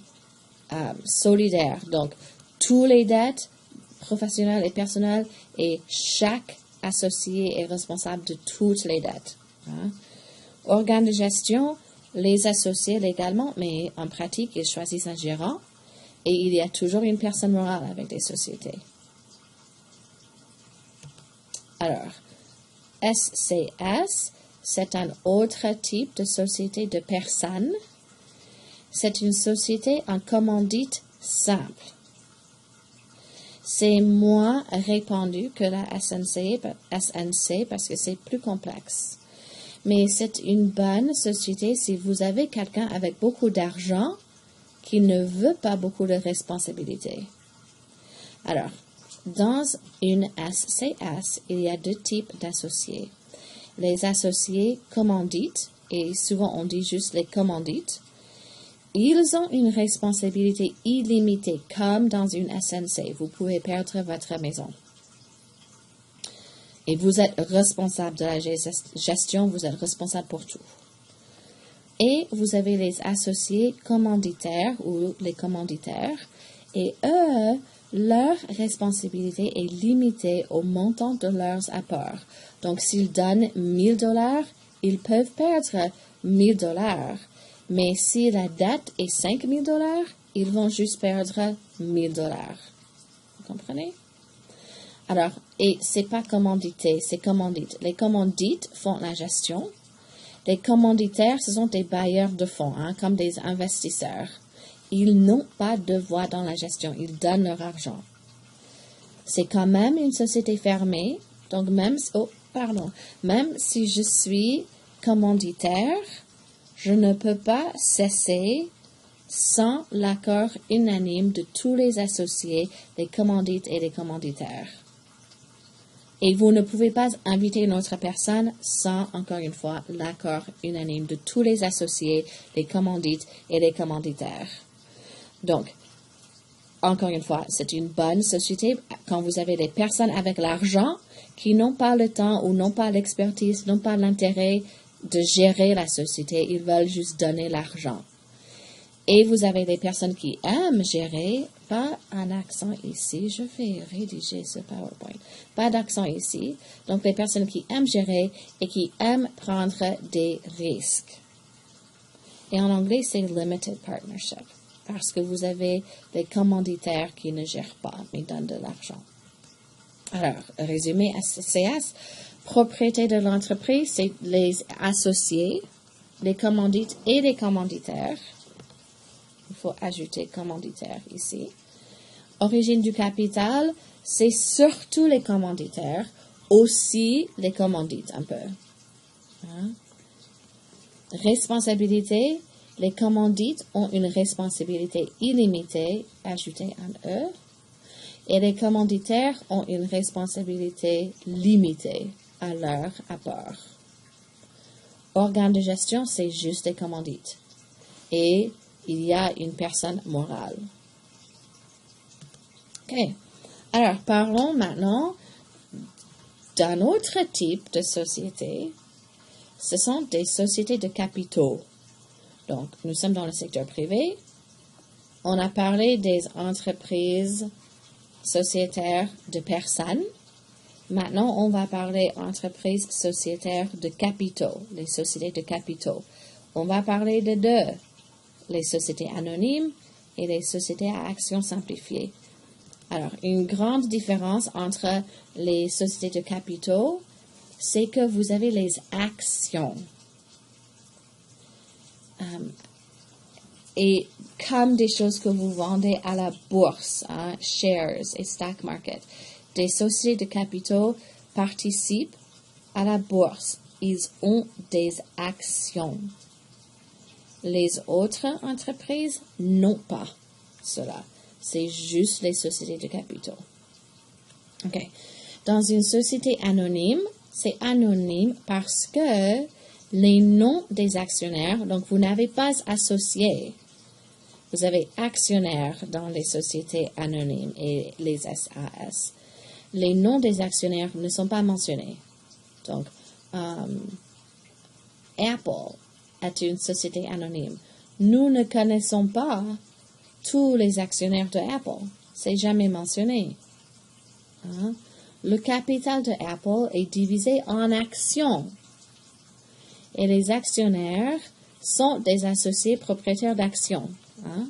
solidaire. Donc, tous les dettes professionnelles et personnelles et chaque associé est responsable de toutes les dettes. Organe de gestion, les associés légalement, mais en pratique, ils choisissent un gérant et il y a toujours une personne morale avec les sociétés. Alors, SCS, c'est un autre type de société de personnes. C'est une société en commandite simple. C'est moins répandu que la SNC parce que c'est plus complexe. Mais c'est une bonne société si vous avez quelqu'un avec beaucoup d'argent qui ne veut pas beaucoup de responsabilités. Alors, dans une SCS, il y a 2 types d'associés. Les associés commandites, et souvent on dit juste les commandites, ils ont une responsabilité illimitée, comme dans une SNC. Vous pouvez perdre votre maison. Et vous êtes responsable de la gestion, vous êtes responsable pour tout. Et vous avez les associés commanditaires ou les commanditaires, et eux, leur responsabilité est limitée au montant de leurs apports. Donc, s'ils donnent $1,000, ils peuvent perdre $1,000. Mais si la dette est $5,000, ils vont juste perdre $1,000. Vous comprenez? Alors, et c'est pas commandité, c'est commandite. Les commandites font la gestion. Les commanditaires, ce sont des bailleurs de fonds, comme des investisseurs. Ils n'ont pas de voix dans la gestion, ils donnent leur argent. C'est quand même une société fermée, donc même si je suis commanditaire, je ne peux pas cesser sans l'accord unanime de tous les associés, les commandites et les commanditaires. Et vous ne pouvez pas inviter une autre personne sans, encore une fois, l'accord unanime de tous les associés, les commandites et les commanditaires. Donc, encore une fois, c'est une bonne société quand vous avez des personnes avec l'argent qui n'ont pas le temps ou n'ont pas l'expertise, n'ont pas l'intérêt de gérer la société. Ils veulent juste donner l'argent. Et vous avez des personnes qui aiment gérer, pas un accent ici, je vais rédiger ce PowerPoint, pas d'accent ici, donc les personnes qui aiment gérer et qui aiment prendre des risques. Et en anglais, c'est limited partnership, parce que vous avez des commanditaires qui ne gèrent pas, mais donnent de l'argent. Alors, résumé SCS, propriété de l'entreprise, c'est les associés, les commandites et les commanditaires. Il faut ajouter commanditaire ici. Origine du capital, c'est surtout les commanditaires, aussi les commandites un peu. Hein? Responsabilité, les commandites ont une responsabilité illimitée, ajoutez un E, et les commanditaires ont une responsabilité limitée à leur apport. Organe de gestion, c'est juste des commandites. Et il y a une personne morale. OK. Alors, parlons maintenant d'un autre type de société. Ce sont des sociétés de capitaux. Donc, nous sommes dans le secteur privé. On a parlé des entreprises sociétaires de personnes. Maintenant, on va parler entreprises sociétaires de capitaux, les sociétés de capitaux. On va parler de deux, les sociétés anonymes et les sociétés à action simplifiée. Alors, une grande différence entre les sociétés de capitaux, c'est que vous avez les actions. Et comme des choses que vous vendez à la bourse, hein, shares et stock market, des sociétés de capitaux participent à la bourse. Ils ont des actions. Les autres entreprises n'ont pas cela. C'est juste les sociétés de capitaux. OK. Dans une société anonyme, c'est anonyme parce que les noms des actionnaires, donc vous n'avez pas associé. Vous avez actionnaires dans les sociétés anonymes et les SAS. Les noms des actionnaires ne sont pas mentionnés. Donc, Apple est une société anonyme. Nous ne connaissons pas tous les actionnaires de Apple. C'est jamais mentionné. Hein? Le capital de Apple est divisé en actions. Et les actionnaires sont des associés propriétaires d'actions. Hein?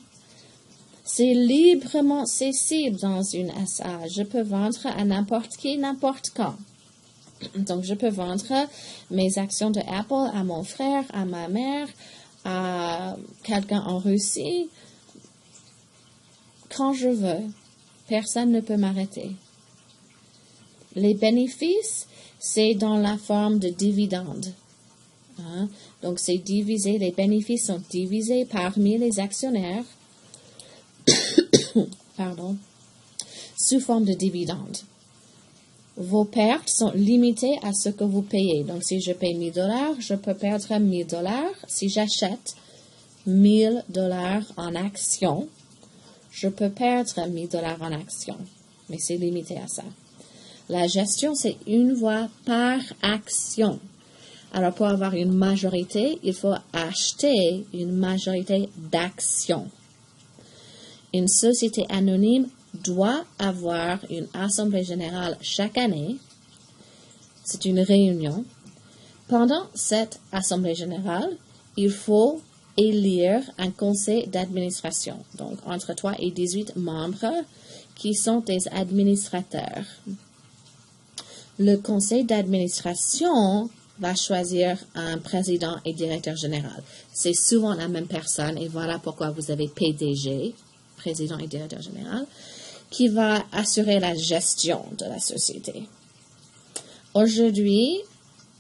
C'est librement cessible dans une SA. Je peux vendre à n'importe qui, n'importe quand. Donc, je peux vendre mes actions de Apple à mon frère, à ma mère, à quelqu'un en Russie, quand je veux. Personne ne peut m'arrêter. Les bénéfices, c'est dans la forme de dividendes. Hein? Donc, c'est divisé, les bénéfices sont divisés parmi les actionnaires sous forme de dividendes. Vos pertes sont limitées à ce que vous payez. Donc, si je paye $1,000, je peux perdre $1,000. Si j'achète $1,000 en actions, je peux perdre $1,000 en actions. Mais c'est limité à ça. La gestion, c'est une voix par action. Alors, pour avoir une majorité, il faut acheter une majorité d'actions. Une société anonyme doit avoir une assemblée générale chaque année. C'est une réunion. Pendant cette assemblée générale, il faut élire un conseil d'administration. Donc, entre 3 et 18 membres qui sont des administrateurs. Le conseil d'administration va choisir un président et directeur général. C'est souvent la même personne et voilà pourquoi vous avez PDG, président et directeur général, qui va assurer la gestion de la société. Aujourd'hui,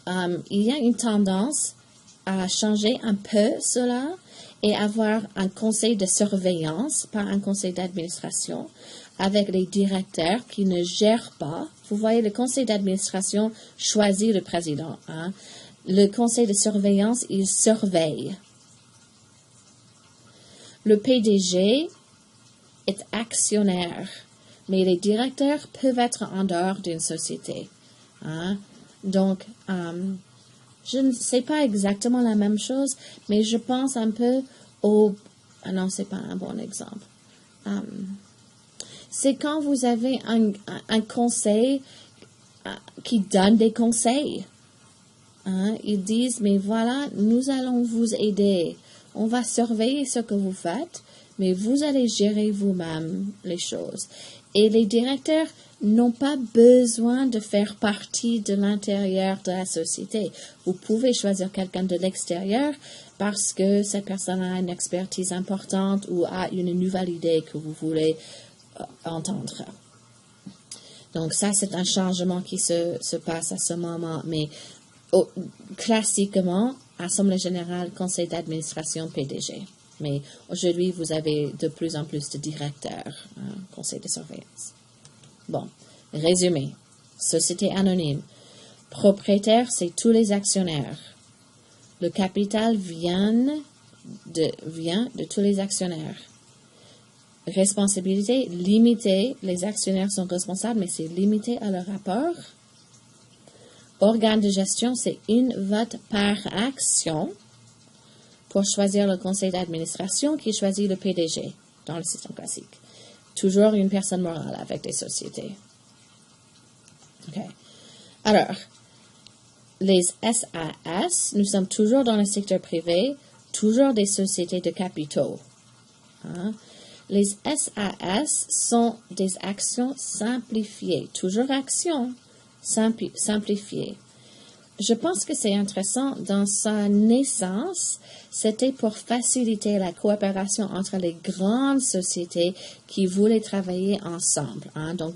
il y a une tendance à changer un peu cela et avoir un conseil de surveillance, pas un conseil d'administration, avec les directeurs qui ne gèrent pas. Vous voyez, le conseil d'administration choisit le président. Hein? Le conseil de surveillance, il surveille. Le PDG est actionnaire, mais les directeurs peuvent être en dehors d'une société. Hein? Donc, je ne sais pas exactement la même chose, mais je pense un peu aux Ah non, c'est pas un bon exemple. C'est quand vous avez un conseil qui donne des conseils. Hein? Ils disent, mais voilà, nous allons vous aider. On va surveiller ce que vous faites, mais vous allez gérer vous-même les choses. Et les directeurs n'ont pas besoin de faire partie de l'intérieur de la société. Vous pouvez choisir quelqu'un de l'extérieur parce que cette personne a une expertise importante ou a une nouvelle idée que vous voulez entendre. Donc ça, c'est un changement qui se passe à ce moment, mais classiquement, Assemblée générale, conseil d'administration, PDG. Mais aujourd'hui, vous avez de plus en plus de directeurs, conseil de surveillance. Bon, résumé. Société anonyme. Propriétaire, c'est tous les actionnaires. Le capital vient de tous les actionnaires. Responsabilité limitée. Les actionnaires sont responsables, mais c'est limité à leur rapport. Organe de gestion, c'est une vote par action pour choisir le conseil d'administration qui choisit le PDG dans le système classique. Toujours une personne morale avec des sociétés. Okay. Alors, les SAS, nous sommes toujours dans le secteur privé, toujours des sociétés de capitaux. Hein? Les SAS sont des actions simplifiées, toujours actions simplifiées. Je pense que c'est intéressant, dans sa naissance, c'était pour faciliter la coopération entre les grandes sociétés qui voulaient travailler ensemble. Hein? Donc,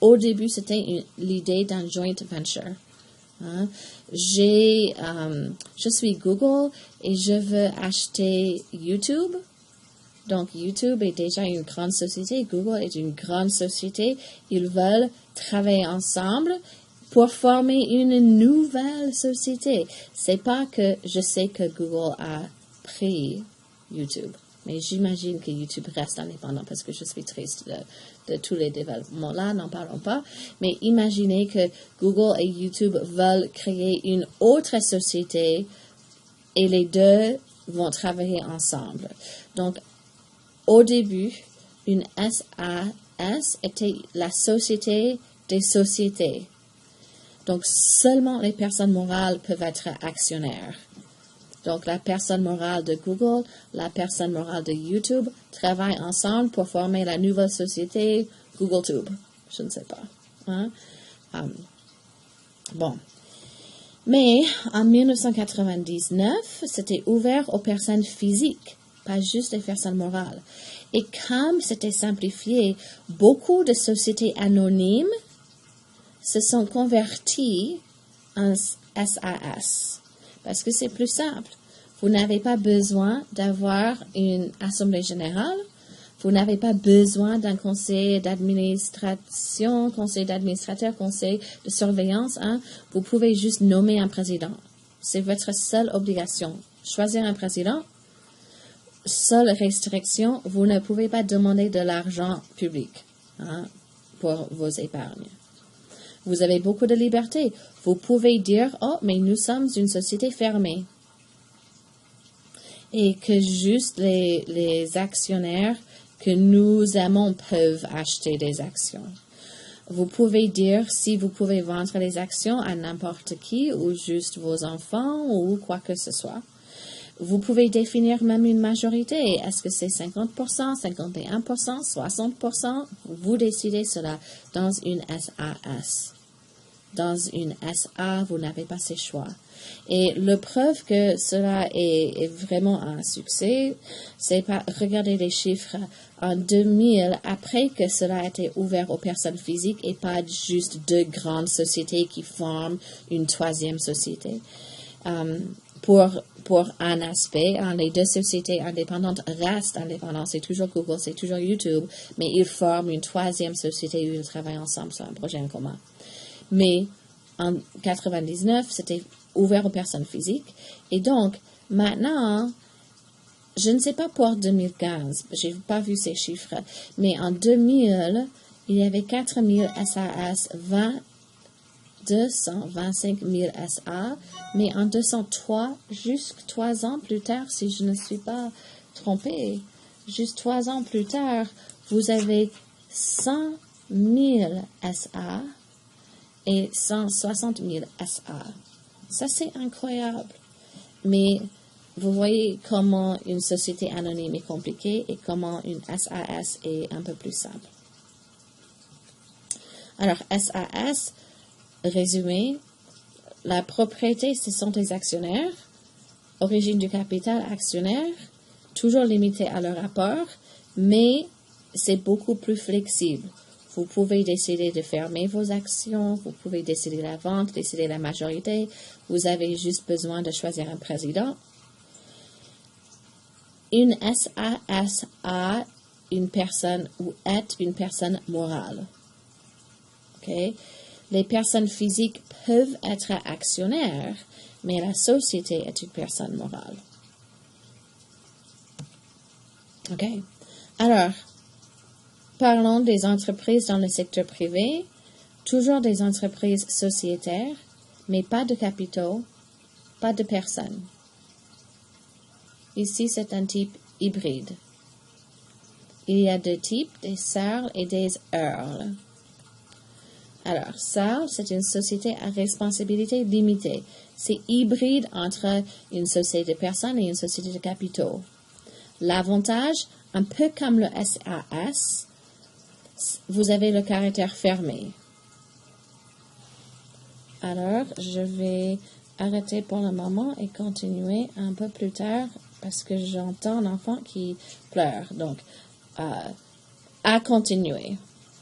au début, c'était l'idée d'un joint venture. Hein? Je suis Google et je veux acheter YouTube. Donc, YouTube est déjà une grande société. Google est une grande société. Ils veulent travailler ensemble pour former une nouvelle société. C'est pas que je sais que Google a pris YouTube, mais j'imagine que YouTube reste indépendant parce que je suis triste de tous les développements là, n'en parlons pas. Mais imaginez que Google et YouTube veulent créer une autre société et les deux vont travailler ensemble. Donc, au début, une SAS était la société des sociétés. Donc, seulement les personnes morales peuvent être actionnaires. Donc, la personne morale de Google, la personne morale de YouTube travaillent ensemble pour former la nouvelle société GoogleTube. Je ne sais pas. Hein? Bon. Mais, en 1999, c'était ouvert aux personnes physiques, pas juste les personnes morales. Et comme c'était simplifié, beaucoup de sociétés anonymes se sont convertis en SAS parce que c'est plus simple. Vous n'avez pas besoin d'avoir une assemblée générale. Vous n'avez pas besoin d'un conseil d'administration, conseil d'administrateur, conseil de surveillance. Hein. Vous pouvez juste nommer un président. C'est votre seule obligation. Choisir un président. Seule restriction, vous ne pouvez pas demander de l'argent public pour vos épargnes. Vous avez beaucoup de liberté. Vous pouvez dire, oh, mais nous sommes une société fermée. Et que juste les actionnaires que nous aimons peuvent acheter des actions. Vous pouvez dire si vous pouvez vendre les actions à n'importe qui ou juste vos enfants ou quoi que ce soit. Vous pouvez définir même une majorité. Est-ce que c'est 50%, 51%, 60%? Vous décidez cela dans une SAS. Dans une SA, vous n'avez pas ces choix. Et la preuve que cela est vraiment un succès, c'est pas regarder les chiffres en 2000, après que cela a été ouvert aux personnes physiques et pas juste deux grandes sociétés qui forment une troisième société. Pour un aspect, les deux sociétés indépendantes restent indépendantes. C'est toujours Google, c'est toujours YouTube, mais ils forment une troisième société où ils travaillent ensemble sur un projet en commun. Mais en 99, c'était ouvert aux personnes physiques. Et donc, maintenant, je ne sais pas pour 2015, je n'ai pas vu ces chiffres, mais en 2000, il y avait 4000 SAS, 225 000 SA, mais en 203, jusqu'à 3 ans plus tard, si je ne suis pas trompée, juste 3 ans plus tard, vous avez 100 000 SA et 160 000 SA. Ça, c'est incroyable. Mais vous voyez comment une société anonyme est compliquée et comment une SAS est un peu plus simple. Alors, SAS, résumé, la propriété, ce sont des actionnaires, origine du capital actionnaire, toujours limité à leur apport, mais c'est beaucoup plus flexible. Vous pouvez décider de fermer vos actions, vous pouvez décider la vente, décider la majorité. Vous avez juste besoin de choisir un président. Une SAS a une personne ou est une personne morale. Okay? Les personnes physiques peuvent être actionnaires, mais la société est une personne morale. OK? Alors, parlons des entreprises dans le secteur privé, toujours des entreprises sociétaires, mais pas de capitaux, pas de personnes. Ici, c'est un type hybride. Il y a 2 types, des SARL et des EARL. Alors, SARL, c'est une société à responsabilité limitée. C'est hybride entre une société de personnes et une société de capitaux. L'avantage, un peu comme le SAS, vous avez le caractère fermé. Alors, je vais arrêter pour le moment et continuer un peu plus tard parce que j'entends un enfant qui pleure. Donc, à continuer.